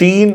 3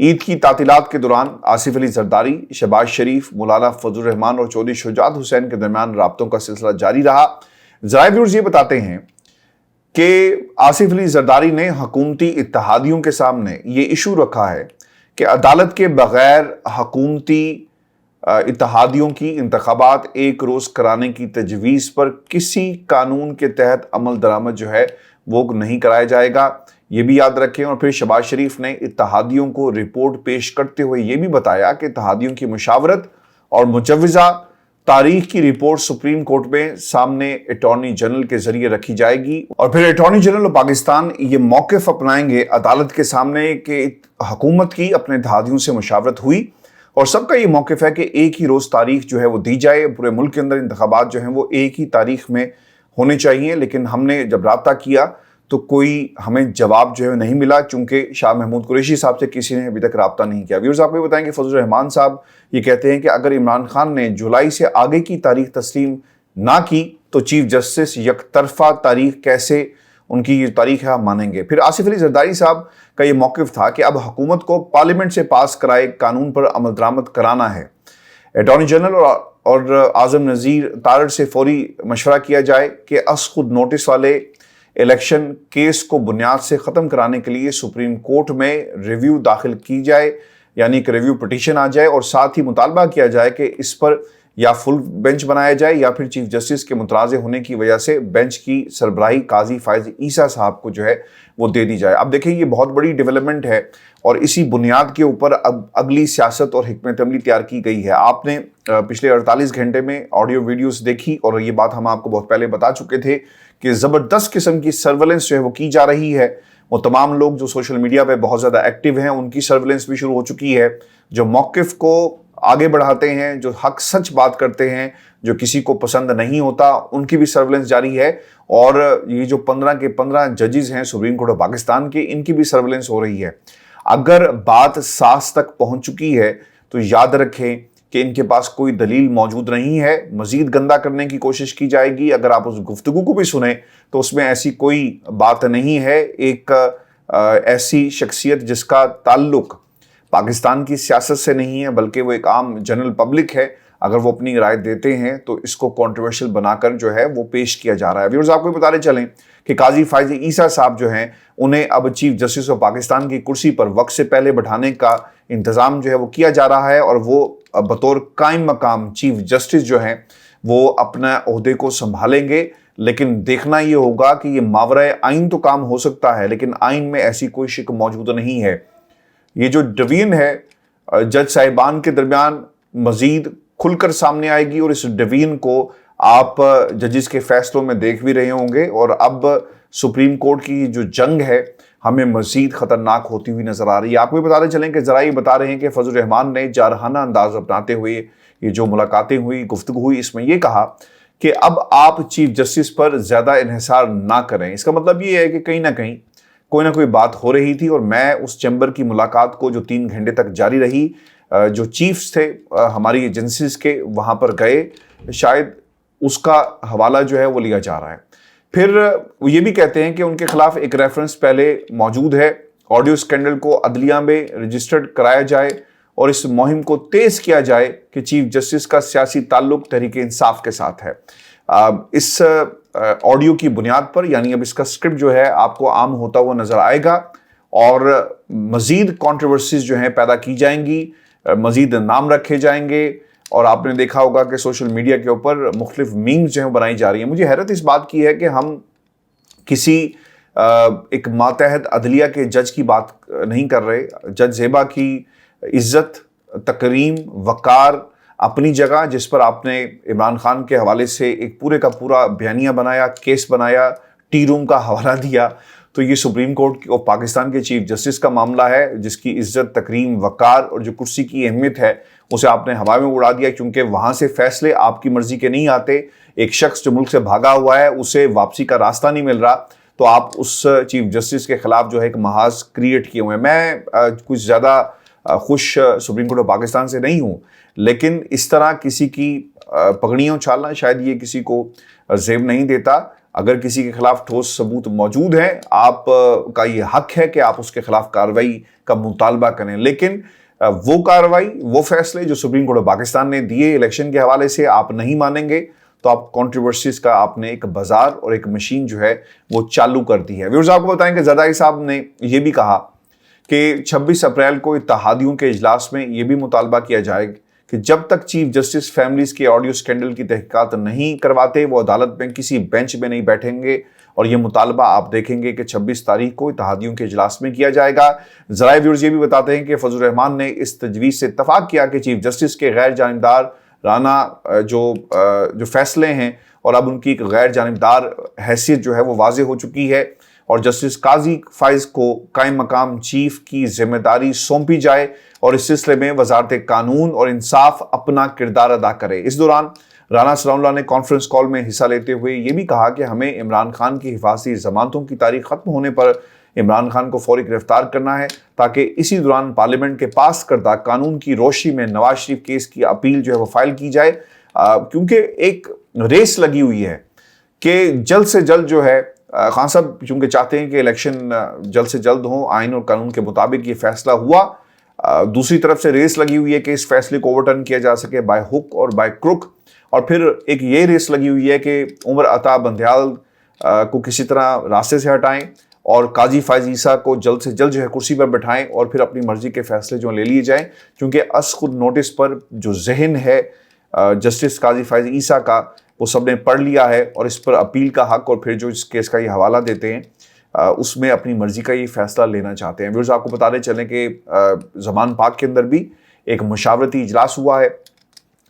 عید کی تعطیلات کے دوران آصف علی زرداری، شہباز شریف، مولانا فضل الرحمان اور چودھری شجاعت حسین کے درمیان رابطوں کا سلسلہ جاری رہا۔ ذرائع ویورز یہ بتاتے ہیں کہ آصف علی زرداری نے حکومتی اتحادیوں کے سامنے یہ ایشو رکھا ہے کہ عدالت کے بغیر حکومتی اتحادیوں کی انتخابات ایک روز کرانے کی تجویز پر کسی قانون کے تحت عمل درآمد جو ہے وہ نہیں کرایا جائے گا، یہ بھی یاد رکھیں۔ اور پھر شہباز شریف نے اتحادیوں کو رپورٹ پیش کرتے ہوئے یہ بھی بتایا کہ اتحادیوں کی مشاورت اور مجوزہ تاریخ کی رپورٹ سپریم کورٹ میں سامنے اٹارنی جنرل کے ذریعے رکھی جائے گی، اور پھر اٹارنی جنرل آف پاکستان یہ موقف اپنائیں گے عدالت کے سامنے کہ حکومت کی اپنے اتحادیوں سے مشاورت ہوئی، اور سب کا یہ موقف ہے کہ ایک ہی روز تاریخ جو ہے وہ دی جائے۔ پورے ملک کے اندر انتخابات جو ہیں وہ ایک ہی تاریخ میں ہونے چاہیے، لیکن ہم نے جب رابطہ کیا تو کوئی ہمیں جواب جو ہے نہیں ملا، چونکہ شاہ محمود قریشی صاحب سے کسی نے ابھی تک رابطہ نہیں کیا۔ ویورز آپ کو بتائیں کہ فضل الرحمان صاحب یہ کہتے ہیں کہ اگر عمران خان نے جولائی سے آگے کی تاریخ تسلیم نہ کی تو چیف جسٹس یک طرفہ تاریخ کیسے ان کی یہ تاریخ ہے ہم مانیں گے۔ پھر آصف علی زرداری صاحب کا یہ موقف تھا کہ اب حکومت کو پارلیمنٹ سے پاس کرائے قانون پر عمل درآمد کرانا ہے، اٹارنی جنرل اور اعظم نذیر تارڑ سے فوری مشورہ کیا جائے کہ از خود نوٹس والے الیکشن کیس کو بنیاد سے ختم کرانے کے لیے سپریم کورٹ میں ریویو داخل کی جائے، یعنی ایک ریویو پٹیشن آ جائے، اور ساتھ ہی مطالبہ کیا جائے کہ اس پر یا فل بینچ بنایا جائے یا پھر چیف جسٹس کے متنازع ہونے کی وجہ سے بینچ کی سربراہی قاضی فائز عیسیٰ صاحب کو جو ہے وہ دے دی جائے۔ اب دیکھیں یہ بہت بڑی ڈیولپمنٹ ہے، اور اسی بنیاد کے اوپر اب اگلی سیاست اور حکمت عملی تیار کی گئی ہے۔ آپ نے پچھلے 48 گھنٹے میں آڈیو ویڈیوز دیکھی، اور یہ بات ہم آپ کو بہت پہلے بتا چکے تھے کہ زبردست قسم کی سرولنس جو ہے وہ کی جا رہی ہے۔ وہ تمام لوگ جو سوشل میڈیا پہ بہت زیادہ ایکٹیو ہیں ان کی سرولنس بھی شروع ہو چکی ہے، جو موقف کو آگے بڑھاتے ہیں، جو حق سچ بات کرتے ہیں، جو کسی کو پسند نہیں ہوتا، ان کی بھی سرولنس جاری ہے۔ اور یہ جو 15 کے 15 ججز ہیں سپریم کورٹ آف پاکستان کے، ان کی بھی سرولنس ہو رہی ہے۔ اگر بات ساس تک پہنچ چکی ہے تو یاد رکھیں کہ ان کے پاس کوئی دلیل موجود نہیں ہے، مزید گندا کرنے کی کوشش کی جائے گی۔ اگر آپ اس گفتگو کو بھی سنیں تو اس میں ایسی کوئی بات نہیں ہے۔ ایک ایسی شخصیت جس کا تعلق پاکستان کی سیاست سے نہیں ہے بلکہ وہ ایک عام جنرل پبلک ہے، اگر وہ اپنی رائے دیتے ہیں تو اس کو کنٹروورشل بنا کر جو ہے وہ پیش کیا جا رہا ہے۔ ویورز آپ کو بتاتے چلیں کہ قاضی فائز عیسیٰ صاحب جو ہیں انہیں اب چیف جسٹس آف پاکستان کی کرسی پر وقت سے پہلے بٹھانے کا انتظام جو ہے وہ کیا جا رہا ہے، اور وہ بطور قائم مقام چیف جسٹس جو ہیں وہ اپنا عہدے کو سنبھالیں گے۔ لیکن دیکھنا یہ ہوگا کہ یہ ماورائے آئین تو کام ہو سکتا ہے، لیکن آئین میں ایسی کوئی شک موجود نہیں ہے۔ یہ جو ڈویژن ہے جج صاحبان کے درمیان مزید کھل کر سامنے آئے گی، اور اس ڈویژن کو آپ ججز کے فیصلوں میں دیکھ بھی رہے ہوں گے، اور اب سپریم کورٹ کی جو جنگ ہے ہمیں مزید خطرناک ہوتی ہوئی نظر آ رہی ہے۔ آپ کو بھی بتاتے چلیں کہ ذرائع بتا رہے ہیں کہ فضل الرحمان نے جارحانہ انداز اپناتے ہوئے یہ جو ملاقاتیں ہوئی، گفتگو ہوئی، اس میں یہ کہا کہ اب آپ چیف جسٹس پر زیادہ انحصار نہ کریں۔ اس کا مطلب یہ ہے کہ کہیں نہ کہیں کوئی نہ کوئی بات ہو رہی تھی، اور میں اس چیمبر کی ملاقات کو جو 3 گھنٹے تک جاری رہی، جو چیفز تھے ہماری ایجنسیز کے وہاں پر گئے، شاید اس کا حوالہ جو ہے وہ لیا جا رہا ہے۔ پھر وہ یہ بھی کہتے ہیں کہ ان کے خلاف ایک ریفرنس پہلے موجود ہے، آڈیو اسکینڈل کو عدلیہ میں رجسٹرڈ کرایا جائے اور اس مہم کو تیز کیا جائے کہ چیف جسٹس کا سیاسی تعلق تحریک انصاف کے ساتھ ہے۔ اس آڈیو کی بنیاد پر، یعنی اب اس کا اسکرپٹ جو ہے آپ کو عام ہوتا ہوا نظر آئے گا، اور مزید کنٹروورسیز جو ہیں پیدا کی جائیں گی، مزید نام رکھے جائیں گے، اور آپ نے دیکھا ہوگا کہ سوشل میڈیا کے اوپر مختلف میمز جو ہیں بنائی جا رہی ہیں۔ مجھے حیرت اس بات کی ہے کہ ہم کسی ایک ماتحت عدلیہ کے جج کی بات نہیں کر رہے۔ جج زیبا کی عزت، تکریم، وقار اپنی جگہ، جس پر آپ نے عمران خان کے حوالے سے ایک پورے کا پورا بیانیہ بنایا، کیس بنایا، ٹی روم کا حوالہ دیا، تو یہ سپریم کورٹ اور پاکستان کے چیف جسٹس کا معاملہ ہے، جس کی عزت، تکریم، وقار اور جو کرسی کی اہمیت ہے اسے آپ نے ہوا میں اڑا دیا، کیونکہ وہاں سے فیصلے آپ کی مرضی کے نہیں آتے۔ ایک شخص جو ملک سے بھاگا ہوا ہے اسے واپسی کا راستہ نہیں مل رہا، تو آپ اس چیف جسٹس کے خلاف جو ہے ایک محاذ کریٹ کیے ہوئے ہیں۔ میں کچھ زیادہ خوش سپریم کورٹ آف پاکستان سے نہیں ہوں، لیکن اس طرح کسی کی پگڑیاں اچھالنا شاید یہ کسی کو زیب نہیں دیتا۔ اگر کسی کے خلاف ٹھوس ثبوت موجود ہیں، آپ کا یہ حق ہے کہ آپ اس کے خلاف کارروائی کا مطالبہ کریں، لیکن وہ کارروائی، وہ فیصلے جو سپریم کورٹ آف پاکستان نے دیے الیکشن کے حوالے سے آپ نہیں مانیں گے تو آپ کنٹروورسیز کا آپ نے ایک بازار اور ایک مشین جو ہے وہ چالو کر دی ہے۔ ویورز آپ کو بتائیں کہ زرداری صاحب نے یہ بھی کہا کہ 26 اپریل کو اتحادیوں کے اجلاس میں یہ بھی مطالبہ کیا جائے کہ جب تک چیف جسٹس فیملیز کے آڈیو سکینڈل کی تحقیقات نہیں کرواتے وہ عدالت میں کسی بینچ میں نہیں بیٹھیں گے، اور یہ مطالبہ آپ دیکھیں گے کہ 26 تاریخ کو اتحادیوں کے اجلاس میں کیا جائے گا۔ ذرائع ویورز یہ بھی بتاتے ہیں کہ فضل الرحمان نے اس تجویز سے اتفاق کیا کہ چیف جسٹس کے غیر جانبدار رانا جو فیصلے ہیں اور اب ان کی ایک غیر جانبدار حیثیت جو ہے وہ واضح ہو چکی ہے، اور جسٹس قاضی فائز کو قائم مقام چیف کی ذمہ داری سونپی جائے اور اس سلسلے میں وزارت قانون اور انصاف اپنا کردار ادا کرے۔ اس دوران رانا ثناء اللہ نے کانفرنس کال میں حصہ لیتے ہوئے یہ بھی کہا کہ ہمیں عمران خان کی حفاظتی ضمانتوں کی تاریخ ختم ہونے پر عمران خان کو فوری گرفتار کرنا ہے تاکہ اسی دوران پارلیمنٹ کے پاس کردہ قانون کی روشنی میں نواز شریف کیس کی اپیل جو ہے وہ فائل کی جائے، کیونکہ ایک ریس لگی ہوئی ہے کہ جلد سے جلد جو ہے خان صاحب چونکہ چاہتے ہیں کہ الیکشن جلد سے جلد ہوں، آئین اور قانون کے مطابق یہ فیصلہ ہوا، دوسری طرف سے ریس لگی ہوئی ہے کہ اس فیصلے کو اوورٹرن کیا جا سکے بائی ہک اور بائی کروک، اور پھر ایک یہ ریس لگی ہوئی ہے کہ عمر عطا بندیال کو کسی طرح راستے سے ہٹائیں اور قاضی فائز عیسیٰ کو جلد سے جلد جو ہے کرسی پر بٹھائیں اور پھر اپنی مرضی کے فیصلے جو لے لیے جائیں، کیونکہ از خود نوٹس پر جو ذہن ہے جسٹس قاضی فائز عیسیٰ کا وہ سب نے پڑھ لیا ہے، اور اس پر اپیل کا حق اور پھر جو اس کیس کا یہ حوالہ دیتے ہیں اس میں اپنی مرضی کا یہ فیصلہ لینا چاہتے ہیں۔ ویورز آپ کو بتاتے چلیں کہ زمان پاک کے اندر بھی ایک مشاورتی اجلاس ہوا ہے،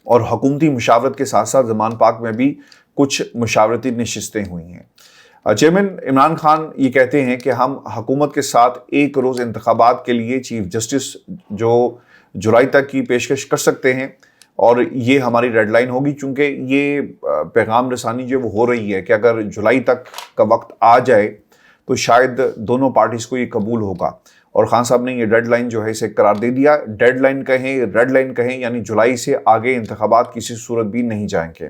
اور حکومتی مشاورت کے ساتھ ساتھ زمان پاک میں بھی کچھ مشاورتی نشستیں ہوئی ہیں۔ چیئرمین عمران خان یہ کہتے ہیں کہ ہم حکومت کے ساتھ ایک روز انتخابات کے لیے چیف جسٹس جو جولائی تک کی پیشکش کر سکتے ہیں، اور یہ ہماری ریڈ لائن ہوگی، چونکہ یہ پیغام رسانی جو وہ ہو رہی ہے کہ اگر جولائی تک کا وقت آ جائے تو شاید دونوں پارٹیز کو یہ قبول ہوگا، اور خان صاحب نے یہ ڈیڈ لائن جو ہے اسے قرار دے دیا۔ ڈیڈ لائن کہیں، ریڈ لائن کہیں، یعنی جولائی سے آگے انتخابات کسی صورت بھی نہیں جائیں گے۔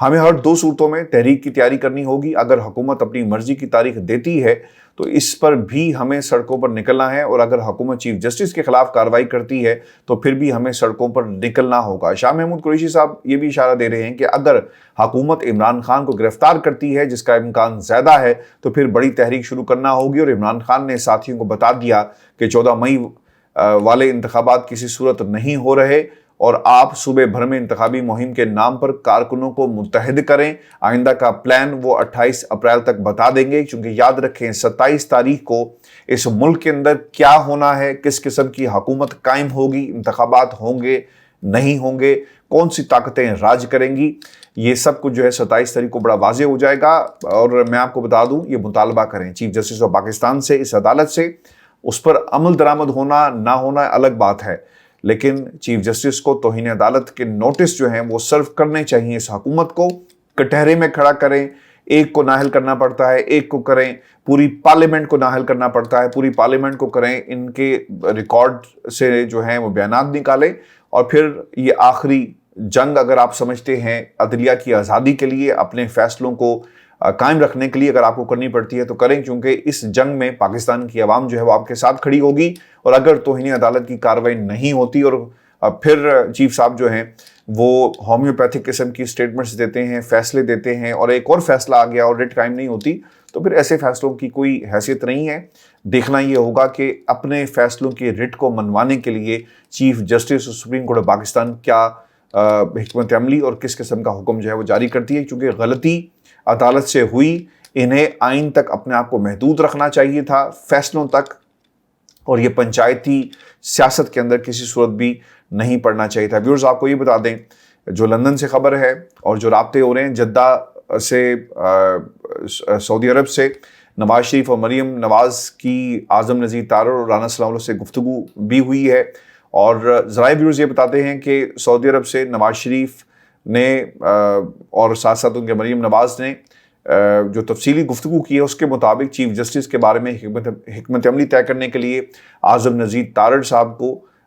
ہمیں ہر دو صورتوں میں تحریک کی تیاری کرنی ہوگی۔ اگر حکومت اپنی مرضی کی تاریخ دیتی ہے تو اس پر بھی ہمیں سڑکوں پر نکلنا ہے، اور اگر حکومت چیف جسٹس کے خلاف کارروائی کرتی ہے تو پھر بھی ہمیں سڑکوں پر نکلنا ہوگا۔ شاہ محمود قریشی صاحب یہ بھی اشارہ دے رہے ہیں کہ اگر حکومت عمران خان کو گرفتار کرتی ہے، جس کا امکان زیادہ ہے، تو پھر بڑی تحریک شروع کرنا ہوگی، اور عمران خان نے ساتھیوں کو بتا دیا کہ 14 مئی والے انتخابات کسی صورت نہیں ہو رہے، اور آپ صوبے بھر میں انتخابی مہم کے نام پر کارکنوں کو متحد کریں۔ آئندہ کا پلان وہ 28 اپریل تک بتا دیں گے، کیونکہ یاد رکھیں 27 تاریخ کو اس ملک کے اندر کیا ہونا ہے، کس قسم کی حکومت قائم ہوگی، انتخابات ہوں گے نہیں ہوں گے، کون سی طاقتیں راج کریں گی، یہ سب کچھ جو ہے 27 تاریخ کو بڑا واضح ہو جائے گا۔ اور میں آپ کو بتا دوں، یہ مطالبہ کریں چیف جسٹس آف پاکستان سے، اس عدالت سے، اس پر عمل درآمد ہونا نہ ہونا الگ بات ہے، لیکن چیف جسٹس کو توہین عدالت کے نوٹس جو ہیں وہ سرو کرنے چاہیے اس حکومت کو، کٹہرے میں کھڑا کریں، ایک کو نااہل کرنا پڑتا ہے، ایک کو کریں، پوری پارلیمنٹ کو نااہل کرنا پڑتا ہے، پوری پارلیمنٹ کو کریں، ان کے ریکارڈ سے جو ہیں وہ بیانات نکالیں، اور پھر یہ آخری جنگ اگر آپ سمجھتے ہیں عدلیہ کی آزادی کے لیے، اپنے فیصلوں کو قائم رکھنے کے لیے اگر آپ کو کرنی پڑتی ہے تو کریں، کیونکہ اس جنگ میں پاکستان کی عوام جو ہے وہ آپ کے ساتھ کھڑی ہوگی، اور اگر توہین عدالت کی کارروائی نہیں ہوتی اور پھر چیف صاحب جو ہیں وہ ہومیوپیتھک قسم کی سٹیٹمنٹس دیتے ہیں، فیصلے دیتے ہیں، اور ایک اور فیصلہ آ گیا اور ریٹ قائم نہیں ہوتی، تو پھر ایسے فیصلوں کی کوئی حیثیت نہیں ہے۔ دیکھنا یہ ہوگا کہ اپنے فیصلوں کی ریٹ کو منوانے کے لیے chief justice supreme court of Pakistan کیا حکمت عملی اور کس قسم کا حکم جو ہے وہ جاری کرتی ہے، کیونکہ غلطی عدالت سے ہوئی، انہیں آئین تک اپنے آپ کو محدود رکھنا چاہیے تھا، فیصلوں تک، اور یہ پنچایتی سیاست کے اندر کسی صورت بھی نہیں پڑنا چاہیے تھا۔ ویورز آپ کو یہ بتا دیں، جو لندن سے خبر ہے اور جو رابطے ہو رہے ہیں جدہ سے، سعودی عرب سے، نواز شریف اور مریم نواز کی اعظم نذیر تارڑ اور رانا ثناء اللہ سے گفتگو بھی ہوئی ہے، اور ذرائع ویورز یہ بتاتے ہیں کہ سعودی عرب سے نواز شریف نے اور ساتھ ساتھ ان کے مریم نواز نے جو تفصیلی گفتگو کی ہے، اس کے مطابق چیف جسٹس کے بارے میں حکمت عملی طے کرنے کے لیے اعظم نذیر تارڑ صاحب کو